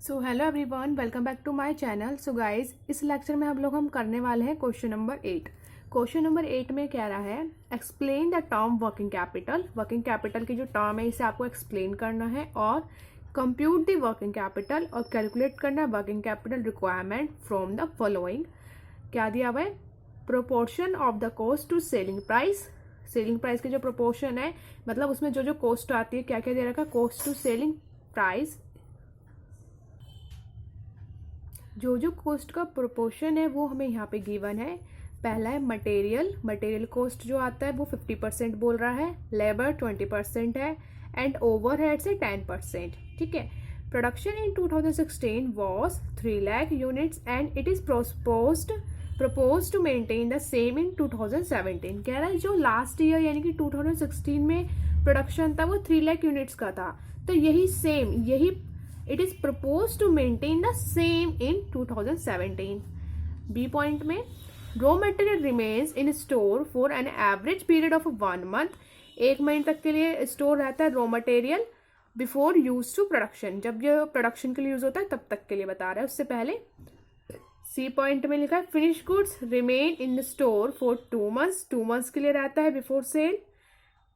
So hello everyone, welcome back to my channel. So guys, इस lecture में हम करने वाले हैं क्वेश्चन नंबर 8। क्वेश्चन नंबर 8 में कह रहा है explain the term working capital. Working capital की जो टर्म है इसे आपको एक्सप्लेन करना है और कंप्यूट द वर्किंग कैपिटल और कैलकुलेट करना है working capital requirement from the following. क्या दिया हुआ है? Proportion of the cost to selling price. Selling price की जो प्रोपोर्शन है, मतलब उसमें जो जो कॉस्ट आती है, क्या क्या दे रखा है? कॉस्ट टू सेलिंग प्राइस, जो जो कॉस्ट का प्रोपोर्शन है वो हमें यहाँ पे गिवन है। पहला है मटेरियल कॉस्ट जो आता है वो 50% बोल रहा है, लेबर 20% है एंड ओवरहेड से 10%। ठीक है। Production in 2016 was 3 lakh units and it is proposed to maintain the same in 2017। कह रहा है जो लास्ट ईयर यानी कि 2016 में प्रोडक्शन था वो 3 लाख यूनिट्स का था, तो यही it is proposed to maintain the same in 2017. B point में raw material remains in store for an average period of 1 month। 1 महीने तक के लिए स्टोर रहता है raw material before use to production. जब ये प्रोडक्शन के लिए यूज होता है तब तक के लिए बता रहा है, उससे पहले। सी पॉइंट में लिखा है finish goods remain in store for 2 months। 2 months के लिए रहता है बिफोर सेल।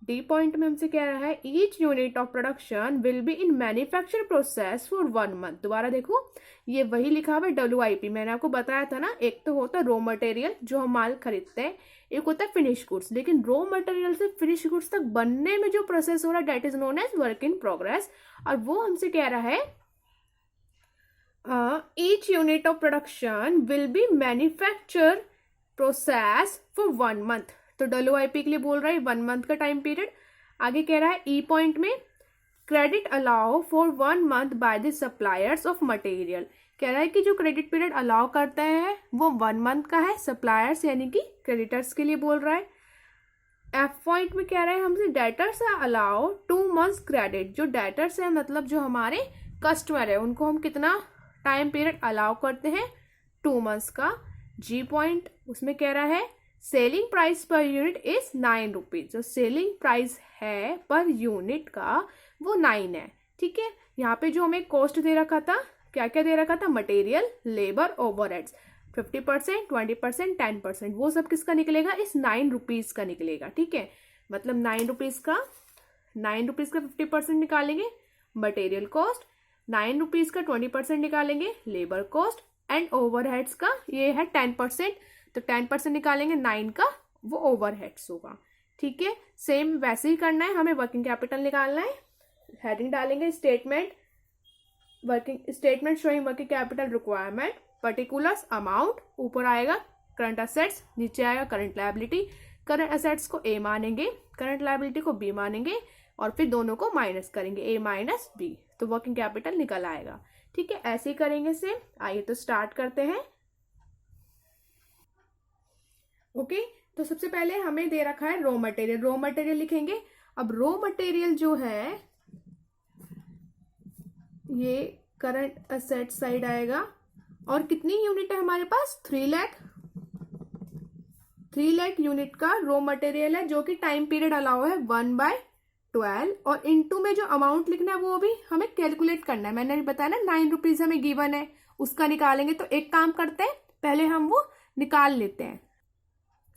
डी पॉइंट में हमसे कह रहा है each unit of production will be in manufacture process for 1 month। दोबारा देखो, ये वही लिखा हुआ है WIP। मैंने आपको बताया था ना, एक तो होता है रॉ मटेरियल जो हम माल खरीदते हैं, एक होता है फिनिश गुड्स। लेकिन रॉ मटेरियल से फिनिश गुड्स तक बनने में जो प्रोसेस हो रहा है that is known as work in progress. और वो हमसे कह रहा है each unit of production will be manufacture process for 1 month। तो WIP के लिए बोल रहा है 1 month का टाइम पीरियड। आगे कह रहा है ई पॉइंट में credit allow for 1 month by the suppliers of material. कह रहा है कि जो क्रेडिट पीरियड अलाउ करते हैं वो 1 month का है, सप्लायर्स यानी कि क्रेडिटर्स के लिए बोल रहा है। एफ पॉइंट में कह रहा है हमसे डेटर्स अलाउ 2 months क्रेडिट। जो डेटर्स है मतलब जो हमारे कस्टमर है उनको हम कितना टाइम पीरियड अलाउ करते हैं? 2 months का। जी पॉइंट उसमें कह रहा है selling price per unit is 9 rupees. जो सेलिंग प्राइस है पर यूनिट का वो 9 है। ठीक है। यहाँ पे जो हमें कॉस्ट दे रखा था, क्या क्या दे रखा था? Material, labour, overheads 50%, 20%, 10%। वो सब किसका निकलेगा? इस 9 रुपीज का निकलेगा। ठीक है। मतलब 9 रुपीज का 50% निकालेंगे मटेरियल कॉस्ट, 9 रुपीज का 20% निकालेंगे लेबर कॉस्ट एंड ओवरहेड्स का ये है 10%। तो 10% निकालेंगे 9 का, वो ओवरहेड्स होगा। ठीक है। सेम वैसे ही करना है, हमें वर्किंग कैपिटल निकालना है। हेडिंग डालेंगे statement showing working capital requirement particulars amount. ऊपर आएगा करंट असेट्स, नीचे आएगा करंट लायबिलिटी। करंट असेट्स को A मानेंगे, करंट लायबिलिटी को B मानेंगे और फिर दोनों को माइनस करेंगे, A माइनस B, तो वर्किंग कैपिटल निकल आएगा। ठीक है। ऐसे ही करेंगे सेम। आइए तो स्टार्ट करते हैं। ओके। तो सबसे पहले हमें दे रखा है रॉ मटेरियल लिखेंगे। अब रॉ मटेरियल जो है ये करंट असेट साइड आएगा और कितनी यूनिट है हमारे पास? 3 लाख यूनिट का रॉ मटेरियल है जो कि टाइम पीरियड अलाउ है 1/12। और इनटू में जो अमाउंट लिखना है वो भी हमें कैलकुलेट करना है। मैंने भी बताया ना 9 रुपीज हमें गिवन है, उसका निकालेंगे। तो एक काम करते हैं, पहले हम वो निकाल लेते हैं।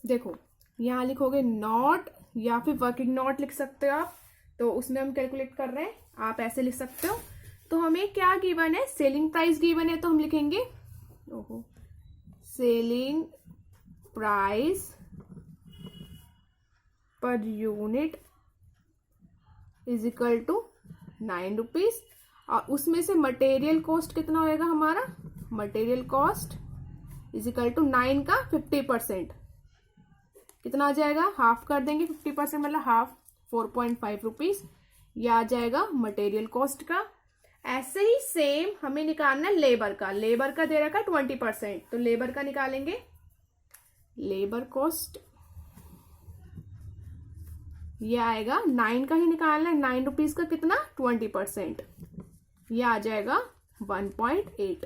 देखो यहाँ लिखोगे नॉट या फिर वर्किंग नॉट लिख सकते हो आप, तो उसमें हम कैलकुलेट कर रहे हैं। आप ऐसे लिख सकते हो। तो हमें क्या गिवन है? सेलिंग प्राइस गिवन है, तो हम लिखेंगे selling price per unit is equal to 9 rupees. और उसमें से मटेरियल कॉस्ट कितना होएगा हमारा? Material cost is equal to 9 का 50%। कितना आ जाएगा? हाफ कर देंगे 50%, मतलब हाफ 4.5 रुपीज। यह आ जाएगा मटेरियल कॉस्ट का। ऐसे ही सेम हमें निकालना है लेबर का। लेबर का दे रखा है 20%, तो लेबर का निकालेंगे। लेबर कॉस्ट ये आएगा 9 का ही निकालना है। 9 रुपीज का कितना? 20%। यह आ जाएगा 1.8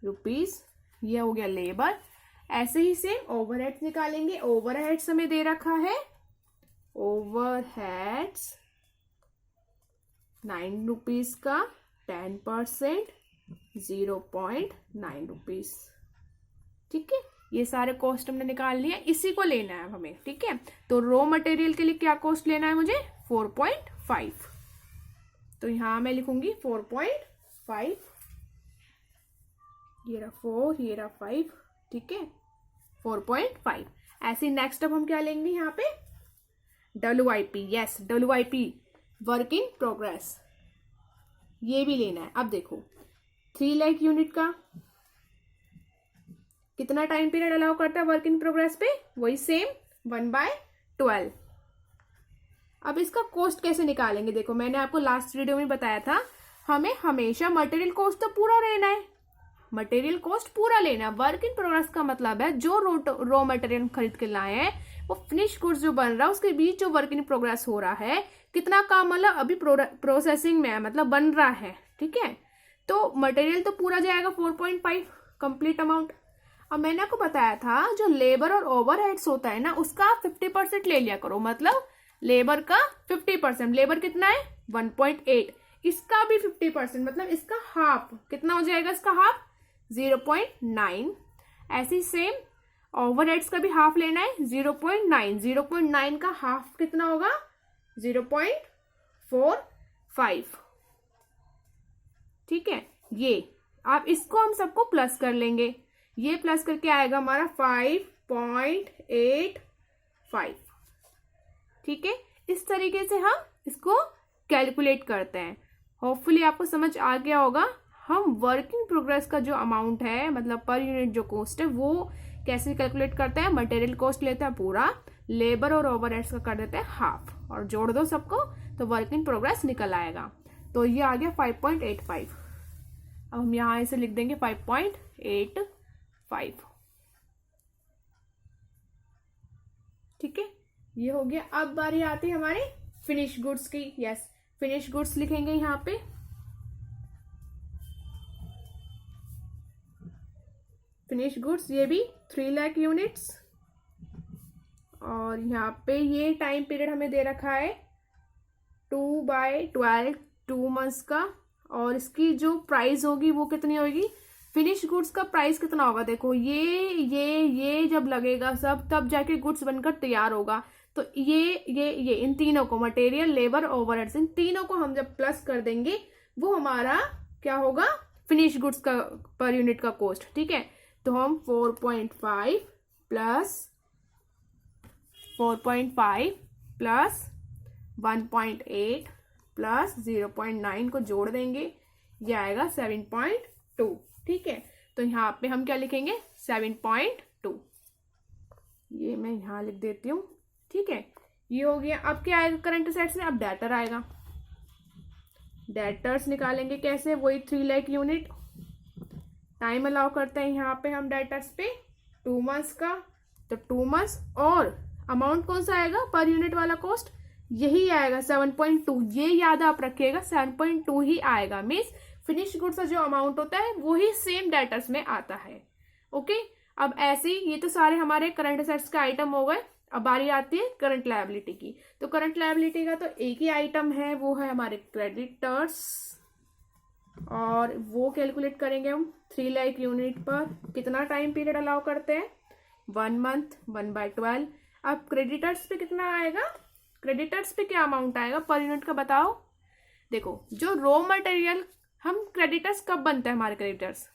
रुपीज। यह हो गया लेबर। ऐसे ही सेम ओवरहेड्स निकालेंगे। ओवरहेड्स हमें दे रखा है, ओवरहेड्स 9 रुपीज का 10%। 0.9 रुपीज। ठीक है, ये सारे कॉस्ट हमने निकाल लिए, इसी को लेना है हमें। ठीक है, तो रॉ मटेरियल के लिए क्या कॉस्ट लेना है मुझे, 4.5। तो यहां मैं लिखूंगी 4.5, ये रहा 4, ये रहा 5। ठीक है, 4.5। ऐसे नेक्स्ट अब हम क्या लेंगे यहाँ पे, WIP। Yes, WIP work in progress, ये भी लेना है। अब देखो 3 लाख यूनिट का कितना टाइम पीरियड अलाउ करता है वर्क इन प्रोग्रेस पे, वही सेम 1/12। अब इसका कॉस्ट कैसे निकालेंगे, देखो मैंने आपको लास्ट वीडियो में बताया था, हमें हमेशा मटेरियल कॉस्ट तो पूरा लेना है, मटेरियल कॉस्ट पूरा लेना। वर्क इन प्रोग्रेस का मतलब है जो रॉ मटेरियल खरीद के लाए हैं वो फिनिश गुड्स जो बन रहा है उसके बीच जो वर्क इन प्रोग्रेस हो रहा है, कितना काम मतलब अभी प्रोसेसिंग में है, मतलब बन रहा है। ठीक है, तो मटेरियल तो पूरा जाएगा 4.5 कंप्लीट अमाउंट। अब मैंने आपको बताया था जो लेबर और ओवरहेड्स होता है ना, उसका 50% ले लिया करो, मतलब लेबर का 50%, लेबर कितना है 1.8, इसका भी 50%, मतलब इसका हाफ, कितना हो जाएगा इसका हाफ 0.9। ऐसे सेम ओवरहेड्स का भी हाफ लेना है 0.9, 0.9 का हाफ कितना होगा 0.45। ठीक है, ये आप इसको हम सबको प्लस कर लेंगे, ये प्लस करके आएगा हमारा 5.85। ठीक है, इस तरीके से हम इसको कैलकुलेट करते हैं। होपफुली आपको समझ आ गया होगा हम वर्क इन प्रोग्रेस का जो अमाउंट है, मतलब पर यूनिट जो कॉस्ट है, वो कैसे कैलकुलेट करते हैं। मटेरियल कॉस्ट लेते हैं पूरा, लेबर और ओवरहेड्स का कर देते हैं हाफ, और जोड़ दो सबको तो वर्क इन प्रोग्रेस निकल आएगा। तो ये आ गया 5.85। अब हम यहां इसे लिख देंगे 5.85। ठीक है, ये हो गया। अब बारी आती है हमारी फिनिश गुड्स की। यस, फिनिश गुड्स लिखेंगे यहां पे, फिनिश गुड्स ये भी 3 लाख यूनिट्स, और यहाँ पे ये टाइम पीरियड हमें दे रखा है 2/12, 2 मंथ्स का। और इसकी जो प्राइस होगी वो कितनी होगी, फिनिश गुड्स का प्राइस कितना होगा, देखो ये जब लगेगा सब, तब जाके गुड्स बनकर तैयार होगा। तो ये इन तीनों को, मटेरियल, लेबर, ओवरहेड्स, इन तीनों को हम जब प्लस कर देंगे वो हमारा क्या होगा, फिनिश गुड्स का पर यूनिट का कॉस्ट। ठीक है, तो हम 4.5 प्लस 1.8 प्लस 0.9 को जोड़ देंगे, ये आएगा 7.2। ठीक है, तो यहाँ पे हम क्या लिखेंगे 7.2, ये मैं यहाँ लिख देती हूँ। ठीक है, ये हो गया। अब क्या आएगा करंट असेट्स में, अब डेटर आएगा। डेटर्स निकालेंगे कैसे, वही 3 लाख यूनिट। टाइम अलाउ करते हैं यहाँ पे हम डेटर्स पे 2 मंथ्स का, तो 2 मंथ्स, और अमाउंट कौन सा आएगा पर यूनिट वाला कॉस्ट, यही आएगा 7.2। ये याद आप रखिएगा 7.2 ही आएगा, मीन्स फिनिश गुड्स का जो अमाउंट होता है वही सेम डेटर्स में आता है। ओके, अब ऐसे ही ये तो सारे हमारे करंट असेट्स के आइटम हो गए। अब बारी आती है करंट लायबिलिटी की। तो करंट लायबिलिटी का तो एक ही आइटम है, वो है हमारे क्रेडिटर्स, और वो कैलकुलेट करेंगे हम 3 लाख यूनिट पर कितना टाइम पीरियड अलाउ करते हैं, 1 मंथ, 1/12। अब क्रेडिटर्स पे कितना आएगा, क्रेडिटर्स पे क्या अमाउंट आएगा पर यूनिट का बताओ। देखो जो रॉ मटेरियल, हम क्रेडिटर्स कब बनते हैं, हमारे क्रेडिटर्स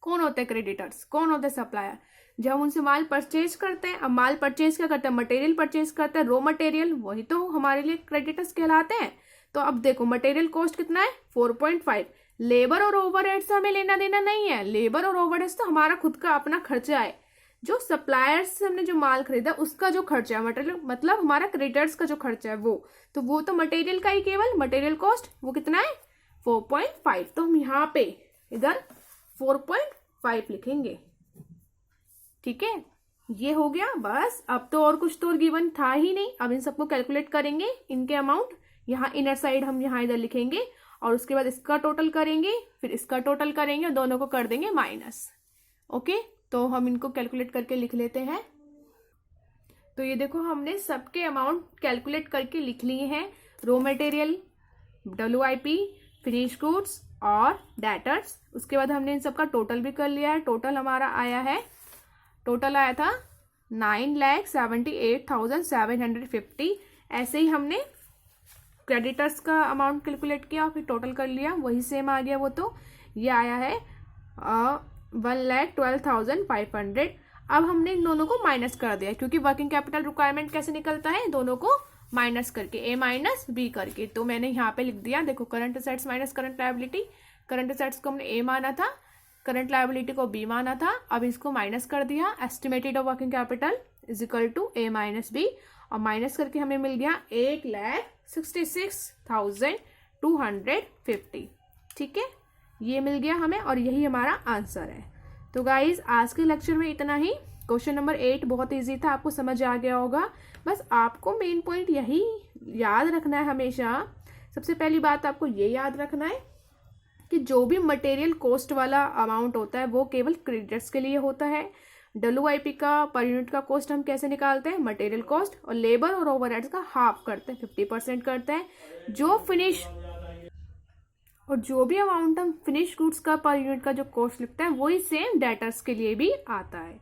कौन होते हैं, क्रेडिटर्स कौन होते हैं, सप्लायर, जब हम उनसे माल परचेज करते हैं। अब माल परचेज क्या करते हैं, मटेरियल परचेज करते हैं, रॉ मटेरियल, वही तो हमारे लिए क्रेडिटर्स कहलाते हैं। तो अब देखो मटेरियल कॉस्ट कितना है 4.5, लेबर और ओवरहेड्स से हमें लेना देना नहीं है, लेबर और ओवरहेड्स तो हमारा खुद का अपना खर्चा है। जो सप्लायर्स से हमने जो माल खरीदा उसका जो खर्चा है, मटेरियल मतलब हमारा क्रेडिटर्स का जो खर्चा है वो तो मटेरियल का ही, केवल मटेरियल कॉस्ट वो कितना है 4.5। तो हम यहाँ पे इधर 4.5 लिखेंगे। ठीक है, ये हो गया बस। अब तो और कुछ तो गिवन था ही नहीं, अब इन सबको कैलकुलेट करेंगे, इनके अमाउंट यहाँ इनर साइड हम यहाँ इधर लिखेंगे, और उसके बाद इसका टोटल करेंगे, फिर इसका टोटल करेंगे, और दोनों को कर देंगे माइनस। ओके, तो हम इनको कैलकुलेट करके लिख लेते हैं। तो ये देखो हमने सबके अमाउंट कैलकुलेट करके लिख लिए हैं। Raw material, WIP, finish goods, और डेटर्स। उसके बाद हमने इन सबका टोटल भी कर लिया है। टोटल हमारा आया है, टोटल आया था 9,78,750। ऐसे ही हमने क्रेडिटर्स का अमाउंट कैलकुलेट किया, फिर टोटल कर लिया, वही सेम आ गया वो। तो ये आया है 1,12,500। अब हमने इन दोनों को माइनस कर दिया, क्योंकि वर्किंग कैपिटल रिक्वायरमेंट कैसे निकलता है, दोनों को माइनस करके, ए माइनस बी करके। तो मैंने यहाँ पे लिख दिया, देखो current assets minus current liability. Current assets को हमने ए माना था, करंट लायबिलिटी को बी माना था, अब इसको माइनस कर दिया। Estimated of working capital is equal to A minus B, और माइनस करके हमें मिल गया 1,66,250। ठीक है, ये मिल गया हमें, और यही हमारा आंसर है। तो गाइज आज के लेक्चर में इतना ही। क्वेश्चन नंबर 8 बहुत इजी था, आपको समझ आ गया होगा। बस आपको मेन पॉइंट यही याद रखना है हमेशा। सबसे पहली बात आपको ये याद रखना है कि जो भी मटेरियल कॉस्ट वाला अमाउंट होता है वो केवल क्रेडिटर्स के लिए होता है। WIP का पर यूनिट का कॉस्ट हम कैसे निकालते हैं, मटेरियल कॉस्ट, और लेबर और ओवरहेड्स का हाफ करते हैं, 50% करते हैं। जो भी अमाउंट हम फिनिश गुड्स का पर यूनिट का जो कॉस्ट लिखते हैं वही सेम डेटर्स के लिए भी आता है।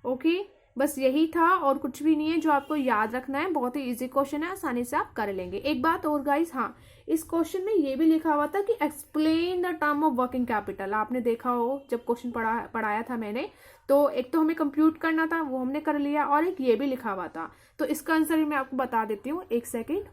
ओके, बस यही था और कुछ भी नहीं है जो आपको याद रखना है। बहुत ही इजी क्वेश्चन है, आसानी से आप कर लेंगे। एक बात और गाइस, हाँ, इस क्वेश्चन में ये भी लिखा हुआ था कि explain the term of working capital. आपने देखा हो जब क्वेश्चन पढ़ाया था मैंने, तो एक तो हमें कंप्यूट करना था, वो हमने कर लिया, और एक ये भी लिखा हुआ था। तो इसका आंसर भी मैं आपको बता देती हूँ, एक सेकेंड।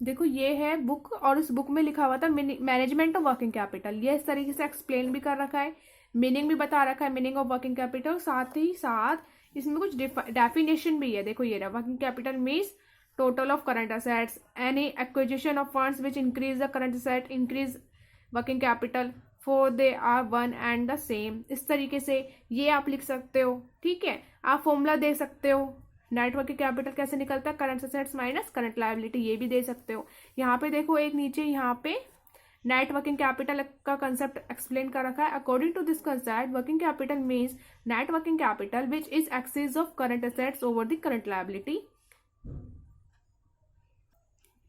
देखो ये है बुक, और उस बुक में लिखा हुआ था मैनेजमेंट ऑफ वर्किंग कैपिटल। ये इस तरीके से एक्सप्लेन भी कर रखा है, मीनिंग भी बता रखा है, मीनिंग ऑफ वर्किंग कैपिटल। साथ ही साथ इसमें कुछ डेफिनेशन भी है। देखो ये रहा, working capital means total of current assets, any acquisition of funds which increase the current asset increase working capital for they are one and the same. इस तरीके से ये आप लिख सकते हो। ठीक है, आप फॉर्मूला दे सकते हो, नेट वर्किंग कैपिटल कैसे निकलता है, current assets minus current liability, ये भी दे सकते हो। यहाँ पे देखो एक नीचे यहाँ पे नेट वर्किंग कैपिटल का कंसेप्ट एक्सप्लेन कर रखा है। According to this concept working capital means net working capital which is excess of current assets over the current liability.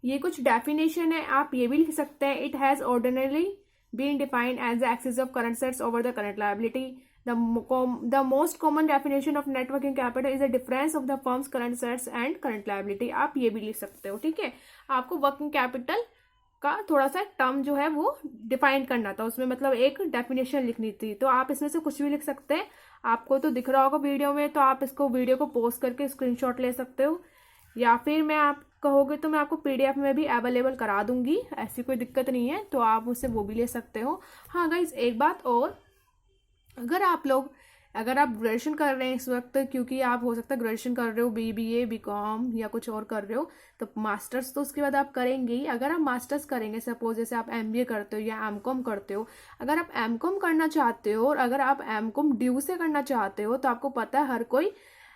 ये कुछ डेफिनेशन है, आप ये भी लिख सकते हैं। It has ordinarily been defined as the excess of current assets over the current liability. The most common definition of net working capital is the difference of the firm's current assets and current liability। आप ये भी लिख सकते हो। ठीक है, आपको working capital का थोड़ा सा टर्म जो है वो डिफाइन करना था, उसमें मतलब एक डेफिनेशन लिखनी थी। तो आप इसमें से कुछ भी लिख सकते हैं। आपको तो दिख रहा होगा वीडियो में, तो आप इसको वीडियो को पॉज करके स्क्रीनशॉट ले सकते हो, या फिर मैं आप कहोगे तो मैं आपको PDF में भी अवेलेबल करा दूंगी, ऐसी कोई दिक्कत नहीं है, तो आप उससे वो भी ले सकते हो। हाँ गाइज, एक बात और, अगर आप ग्रेजुएशन कर रहे हैं इस वक्त, क्योंकि आप हो सकता है ग्रेजुएशन कर रहे हो, BBA BCom या कुछ और कर रहे हो, तो मास्टर्स तो उसके बाद आप करेंगे ही। अगर आप मास्टर्स करेंगे, सपोज जैसे आप MBA करते हो या MCom करते हो, अगर आप MCom करना चाहते हो और अगर आप MCom ड्यू से करना चाहते हो, तो आपको पता है हर कोई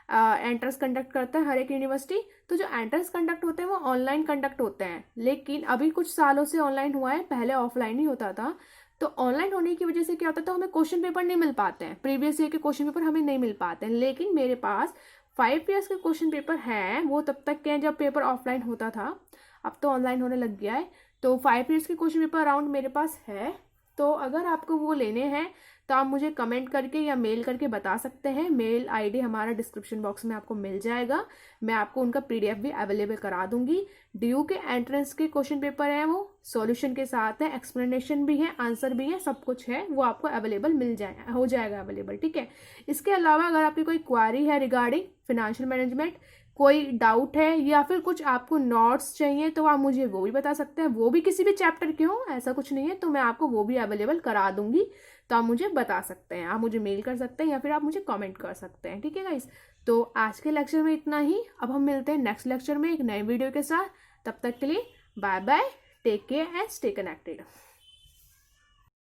एंट्रेंस कंडक्ट करता है, हर एक यूनिवर्सिटी। तो जो एंट्रेंस कंडक्ट होते हैं वो ऑनलाइन कंडक्ट होते हैं, लेकिन अभी कुछ सालों से ऑनलाइन हुआ है, पहले ऑफलाइन ही होता था। तो ऑनलाइन होने की वजह से क्या होता है, तो हमें क्वेश्चन पेपर नहीं मिल पाते हैं, प्रीवियस ईयर के क्वेश्चन पेपर हमें नहीं मिल पाते हैं। लेकिन मेरे पास 5 ईयर्स के क्वेश्चन पेपर हैं, वो तब तक के जब पेपर ऑफलाइन होता था, अब तो ऑनलाइन होने लग गया है। तो 5 ईयर्स के क्वेश्चन पेपर अराउंड मेरे पास है। तो अगर आपको वो लेने हैं तो आप मुझे कमेंट करके या मेल करके बता सकते हैं। मेल ID हमारा डिस्क्रिप्शन बॉक्स में आपको मिल जाएगा, मैं आपको उनका PDF भी अवेलेबल करा दूंगी। DU के एंट्रेंस के क्वेश्चन पेपर हैं, वो सॉल्यूशन के साथ है, एक्सप्लेनेशन भी है, आंसर भी है, सब कुछ है, वो आपको अवेलेबल हो जाएगा अवेलेबल। ठीक है, इसके अलावा अगर आपकी कोई क्वारी है रिगार्डिंग फिनेंशियल मैनेजमेंट, कोई डाउट है या फिर कुछ आपको नोट्स चाहिए, तो आप मुझे वो भी बता सकते हैं। वो भी किसी भी चैप्टर के हो, ऐसा कुछ नहीं है, तो मैं आपको वो भी अवेलेबल करा दूंगी। तो आप मुझे बता सकते हैं, आप मुझे मेल कर सकते हैं या फिर आप मुझे कमेंट कर सकते हैं। ठीक है गाइस, तो आज के लेक्चर में इतना ही। अब हम मिलते हैं नेक्स्ट लेक्चर में एक नए वीडियो के साथ। तब तक के लिए bye bye, take care and stay connected.